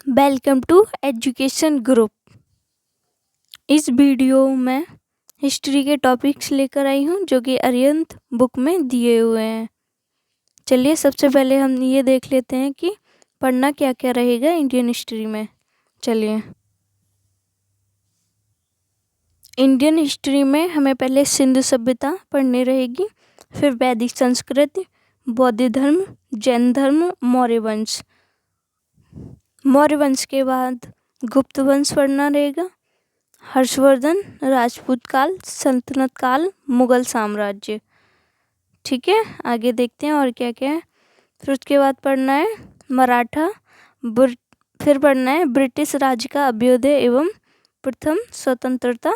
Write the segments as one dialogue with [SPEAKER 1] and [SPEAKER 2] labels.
[SPEAKER 1] Welcome to education group. इस video में history के टॉपिक्स लेकर आई हूँ जो कि अरिहंत बुक में दिए हुए हैं। चलिए सबसे पहले हम ये देख लेते हैं कि पढ़ना क्या क्या रहेगा इंडियन हिस्ट्री में। चलिए इंडियन हिस्ट्री में हमें पहले सिंधु सभ्यता पढ़नी रहेगी, फिर वैदिक संस्कृति, बौद्ध धर्म, जैन धर्म, मौर्य वंश। मौर्य वंश के बाद गुप्त वंश पढ़ना रहेगा, हर्षवर्धन, राजपूत काल, सल्तनत काल, मुगल साम्राज्य। ठीक है, आगे देखते हैं और क्या क्या है। फिर उसके बाद पढ़ना है मराठा, फिर पढ़ना है ब्रिटिश राज का अभ्युदय एवं प्रथम स्वतंत्रता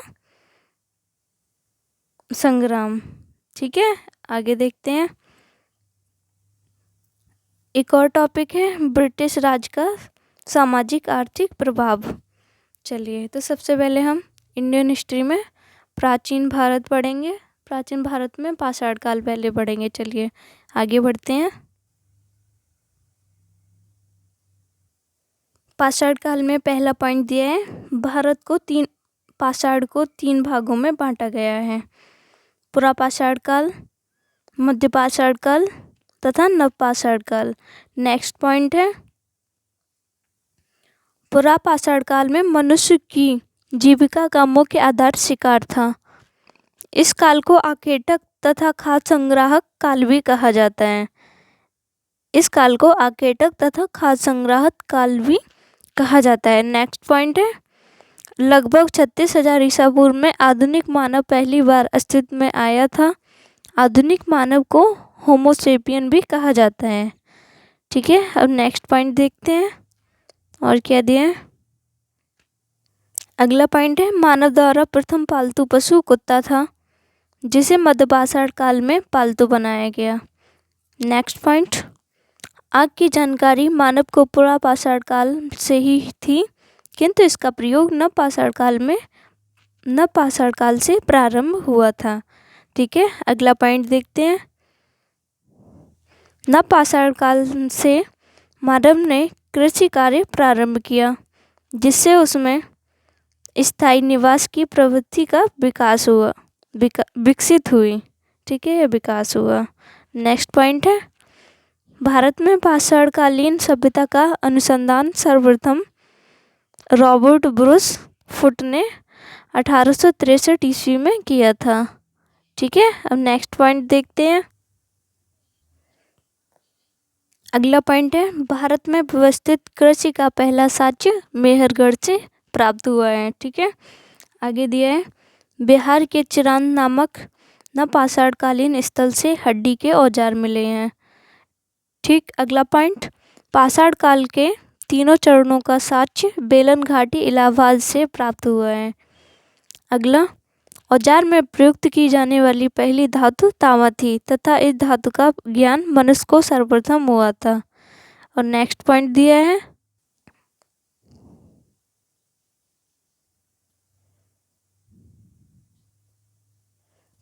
[SPEAKER 1] संग्राम। ठीक है, आगे देखते हैं। एक और टॉपिक है ब्रिटिश राज का सामाजिक आर्थिक प्रभाव। चलिए तो सबसे पहले हम इंडियन हिस्ट्री में प्राचीन भारत पढ़ेंगे। प्राचीन भारत में पाषाण काल पहले पढ़ेंगे। चलिए आगे बढ़ते हैं। पाषाण काल में पहला पॉइंट दिया है, पाषाण को तीन भागों में बांटा गया है, पुरापाषाण काल, मध्य पाषाण काल तथा नवपाषाण काल। नेक्स्ट पॉइंट है, पुरापाषाण काल में मनुष्य की जीविका का मुख्य आधार शिकार था। इस काल को आकेटक तथा खाद्य संग्राहक काल भी कहा जाता है। इस काल को आकेटक तथा खाद्य संग्राहक काल भी कहा जाता है। नेक्स्ट पॉइंट है, लगभग 36,000 ईसा पूर्व में आधुनिक मानव पहली बार अस्तित्व में आया था। आधुनिक मानव को होमोसेपियन भी कहा जाता है। ठीक है, अब नेक्स्ट पॉइंट देखते हैं और क्या दिया है। अगला पॉइंट है, मानव द्वारा प्रथम पालतू पशु कुत्ता था, जिसे मध्यपाषाण काल में पालतू बनाया गया। नेक्स्ट पॉइंट, आग की जानकारी मानव को पुरापाषाण काल से ही थी, किंतु इसका प्रयोग नवपाषाण काल से प्रारंभ हुआ था। ठीक है, अगला पॉइंट देखते हैं। नवपाषाण काल से मानव ने कृषि कार्य प्रारंभ किया, जिससे उसमें स्थायी निवास की प्रवृत्ति का विकसित हुई। ठीक है, विकास हुआ। नेक्स्ट पॉइंट है, भारत में पाषाणकालीन सभ्यता का अनुसंधान सर्वप्रथम रॉबर्ट ब्रूस फुट ने 1863 ईस्वी में किया था। ठीक है, अब नेक्स्ट पॉइंट देखते हैं। अगला पॉइंट है, भारत में व्यवस्थित कृषि का पहला साक्ष्य मेहरगढ़ से प्राप्त हुआ है। ठीक है, आगे दिया है, बिहार के चिरांद नामक नवपाषाणकालीन स्थल से हड्डी के औजार मिले हैं। ठीक, अगला पॉइंट, पाषाण काल के तीनों चरणों का साक्ष्य बेलन घाटी इलाहाबाद से प्राप्त हुआ है। अगला, औजार में प्रयुक्त की जाने वाली पहली धातु तांबा थी तथा इस धातु का ज्ञान मनुष्य को सर्वप्रथम हुआ था। और नेक्स्ट पॉइंट दिया है,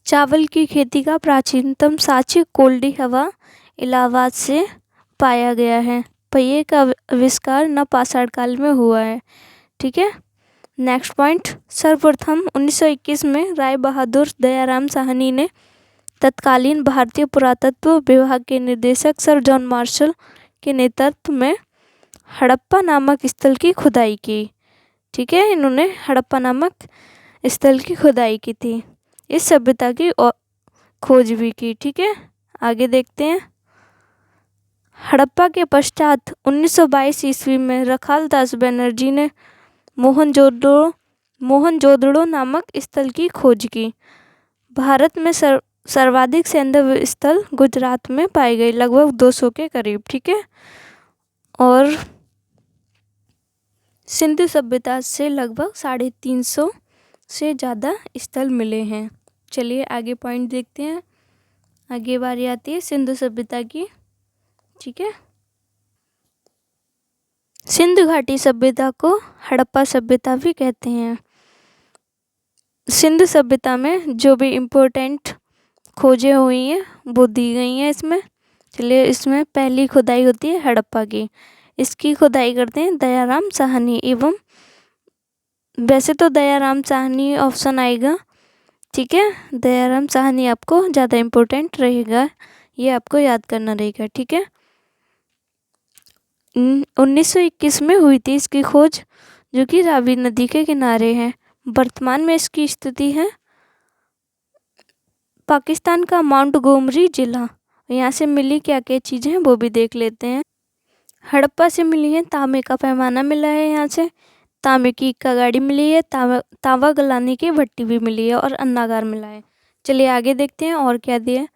[SPEAKER 1] चावल की खेती का प्राचीनतम साक्ष्य कोल्डी हवा इलाहाबाद से पाया गया है। पहिए का आविष्कार नवपाषाण काल में हुआ है। ठीक है, नेक्स्ट पॉइंट, सर्वप्रथम 1921 में राय बहादुर दयाराम साहनी ने तत्कालीन भारतीय पुरातत्व विभाग के निदेशक सर जॉन मार्शल के नेतृत्व में हड़प्पा नामक स्थल की खुदाई की। ठीक है, इन्होंने हड़प्पा नामक स्थल की खुदाई की थी, इस सभ्यता की खोज भी की। ठीक है, आगे देखते हैं। हड़प्पा के पश्चात 1922 ईस्वी में रखाल दास बनर्जी ने मोहनजोदड़ो नामक स्थल की खोज की। भारत में सर्वाधिक सैंधव स्थल गुजरात में पाए गए, लगभग 200 के करीब। ठीक है, और सिंधु सभ्यता से लगभग 350 से ज़्यादा स्थल मिले हैं। चलिए आगे पॉइंट देखते हैं। आगे बारी आती है सिंधु सभ्यता की। ठीक है, सिंधु घाटी सभ्यता को हड़प्पा सभ्यता भी कहते हैं। सिंधु सभ्यता में जो भी इम्पोर्टेंट खोजें हुई हैं वो दी गई हैं इसमें। चलिए, इसमें पहली खुदाई होती है हड़प्पा की। इसकी खुदाई करते हैं दयाराम साहनी। एवं वैसे तो दयाराम साहनी ऑप्शन आएगा, ठीक है, दयाराम साहनी आपको ज़्यादा इम्पोर्टेंट रहेगा, ये आपको याद करना रहेगा, ठीक है। 1921 में हुई थी इसकी खोज, जो कि रावी नदी के किनारे है। वर्तमान में इसकी स्थिति है पाकिस्तान का माउंट गोमरी जिला। यहाँ से मिली क्या क्या चीज़ें हैं वो भी देख लेते हैं। हड़प्पा से मिली है तांबे का पैमाना मिला है, यहाँ से तांबे की इक्का गाड़ी मिली है, तांबा गलाने की भट्टी भी मिली है और अन्नागार मिला है। चलिए आगे देखते हैं और क्या दिया।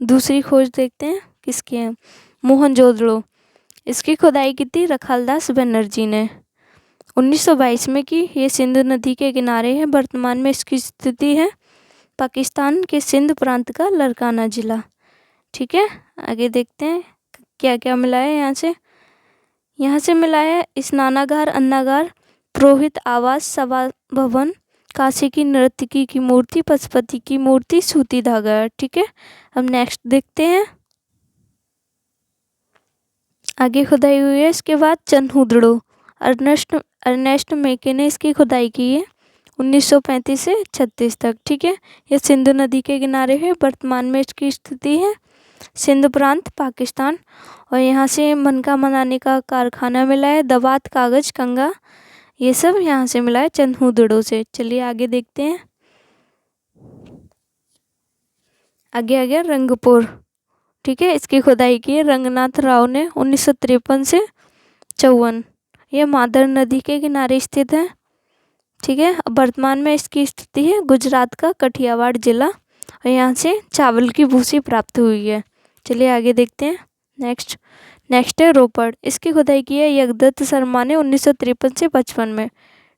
[SPEAKER 1] दूसरी खोज देखते हैं किसकी है, मोहनजोदड़ो। इसकी खुदाई की थी रखालदास बनर्जी ने 1922 में की। ये सिंधु नदी के किनारे है। वर्तमान में इसकी स्थिति है पाकिस्तान के सिंध प्रांत का लरकाना जिला, ठीक है। आगे देखते हैं क्या क्या मिला है यहाँ से मिला है स्नानागार, अन्नागार, पुरोहित आवास, सभा भवन, काशी की नर्तकी की मूर्ति, पशुपति की मूर्ति, सूती धागा, ठीक है। अब नेक्स्ट देखते हैं आगे खुदाई हुई है। इसके बाद चन्हुदड़ो, अर्नेस्ट मेके ने इसकी खुदाई की है 1935 से 36 तक, ठीक है। ये सिंधु नदी के किनारे है। वर्तमान में इसकी स्थिति है सिंध प्रांत पाकिस्तान। और यहाँ से मनका बनाने का कारखाना मिला है, दवात, कागज, कंगा, ये सब यहाँ से मिला है चन्हुदड़ो से। चलिए आगे देखते हैं। आगे आ गया रंगपुर, ठीक है। इसकी खुदाई की है रंगनाथ राव ने 1953 से 54। यह मादर नदी के किनारे स्थित है, ठीक है। वर्तमान में इसकी स्थिति है गुजरात का कठियावाड़ जिला। और यहाँ से चावल की भूसी प्राप्त हुई है। चलिए आगे देखते हैं। नेक्स्ट है रोपड़। इसकी खुदाई की है यज्ञदत्त शर्मा ने 1953 से 55 में,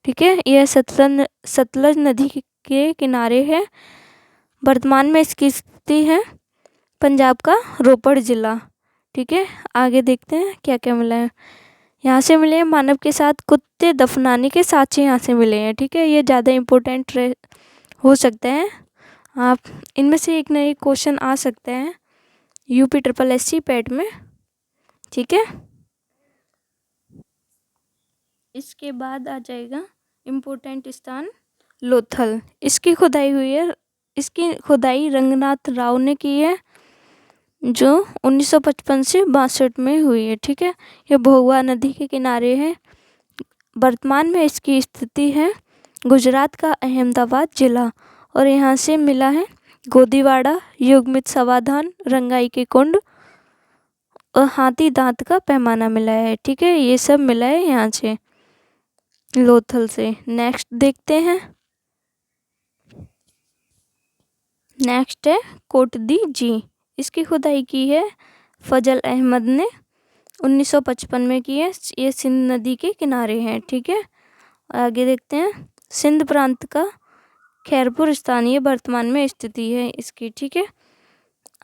[SPEAKER 1] ठीक है। यह सतलज नदी के किनारे है। वर्तमान में इसकी स्थिति है पंजाब का रोपड़ जिला, ठीक है। आगे देखते हैं क्या क्या मिला है। यहाँ से मिले हैं मानव के साथ कुत्ते दफनाने के साक्ष्य यहाँ से मिले हैं, ठीक है। ये ज़्यादा इम्पोर्टेंट हो सकते हैं, आप इनमें से एक ना एक क्वेश्चन आ सकते हैं UPSSC पैट में, ठीक है। इसके बाद आ जाएगा इम्पोर्टेंट स्थान लोथल। इसकी खुदाई हुई है, इसकी खुदाई रंगनाथ राव ने की है, जो 1955 से 62 में हुई है, ठीक है। ये भोगवा नदी के किनारे है। वर्तमान में इसकी स्थिति है गुजरात का अहमदाबाद जिला। और यहाँ से मिला है गोदीवाड़ा, युगमित समाधान, रंगाई के कुंड और हाथी दांत का पैमाना मिला है, ठीक है। ये सब मिला है यहाँ से लोथल से। नेक्स्ट देखते हैं। नेक्स्ट है कोटदी जी। इसकी खुदाई की है फजल अहमद ने 1955 में की है। ये सिंध नदी के किनारे हैं, ठीक है। आगे देखते हैं सिंध प्रांत का खैरपुर स्थानीय वर्तमान में स्थिति है इसकी, ठीक है।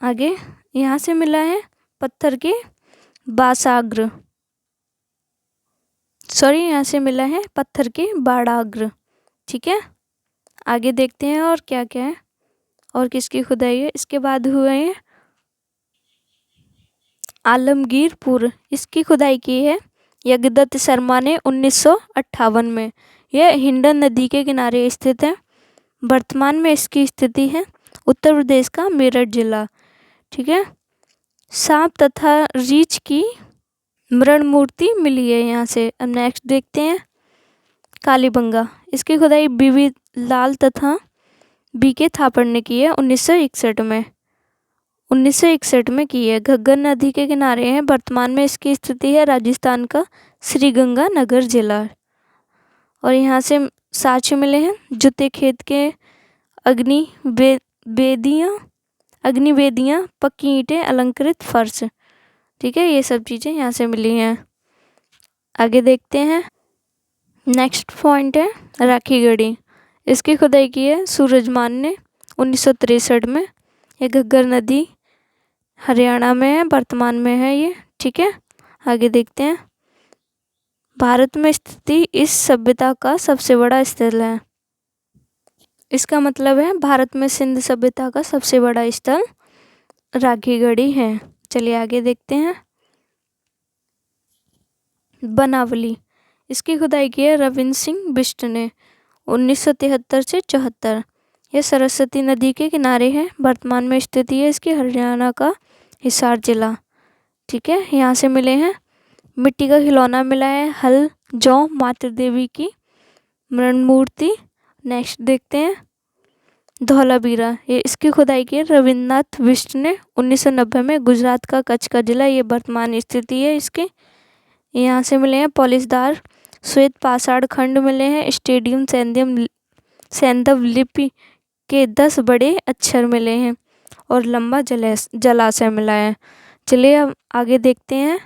[SPEAKER 1] आगे यहाँ से मिला है पत्थर के बासाग्र, यहाँ से मिला है पत्थर के बाड़ाग्र, ठीक है। आगे देखते हैं और क्या क्या है और किसकी खुदाई है। इसके बाद हुए हैं आलमगीरपुर। इसकी खुदाई की है यज्ञदत्त शर्मा ने 1958 में। यह हिंडन नदी के किनारे स्थित है। वर्तमान में इसकी स्थिति है उत्तर प्रदेश का मेरठ जिला, ठीक है। सांप तथा रीछ की मृण मूर्ति मिली है यहाँ से। अब नेक्स्ट देखते हैं कालीबंगा। इसकी खुदाई बीवी लाल तथा BK थापड़ ने की है 1961 में। 1961 में की है। घग्गर नदी के किनारे है। वर्तमान में इसकी स्थिति है राजस्थान का श्रीगंगानगर जिला। और यहाँ से साक्ष्य मिले हैं जूते खेत के अग्निवेदियाँ, पक्की ईंटें, अलंकृत फर्श, ठीक है। ये सब चीज़ें यहाँ से मिली हैं। आगे देखते हैं। नेक्स्ट पॉइंट है राखीगढ़ी। इसकी खुदाई की है सूरजमान ने 1963 में। ये घग्गर नदी हरियाणा में है, वर्तमान में है ये, ठीक है। आगे देखते हैं। भारत में स्थिति इस सभ्यता का सबसे बड़ा स्थल है। इसका मतलब है भारत में सिंध सभ्यता का सबसे बड़ा स्थल राखीगढ़ी है। चलिए आगे देखते हैं। बनावली, इसकी खुदाई की है रविंद्र सिंह बिष्ट ने 1973 से 74। यह सरस्वती नदी के किनारे है, वर्तमान में स्थिति है इसकी हरियाणा का हिसार जिला। ठीक है, यहाँ से मिले हैं। मिट्टी का खिलौना मिला है हल जौ मातृ देवी की मृण मूर्ति। नेक्स्ट देखते हैं धौलावीरा, ये इसकी खुदाई की है रविन्द्रनाथ बिष्ट ने 1990 में, गुजरात का कच्छ का जिला, ये वर्तमान स्थिति है इसकी। यहाँ से मिले हैं पॉलिशदार श्वेत पाषाण खंड मिले हैं, स्टेडियम सैंधव लिपि के 10 बड़े अक्षर मिले हैं और लंबा जलाशय मिला है। चलिए अब आगे देखते हैं।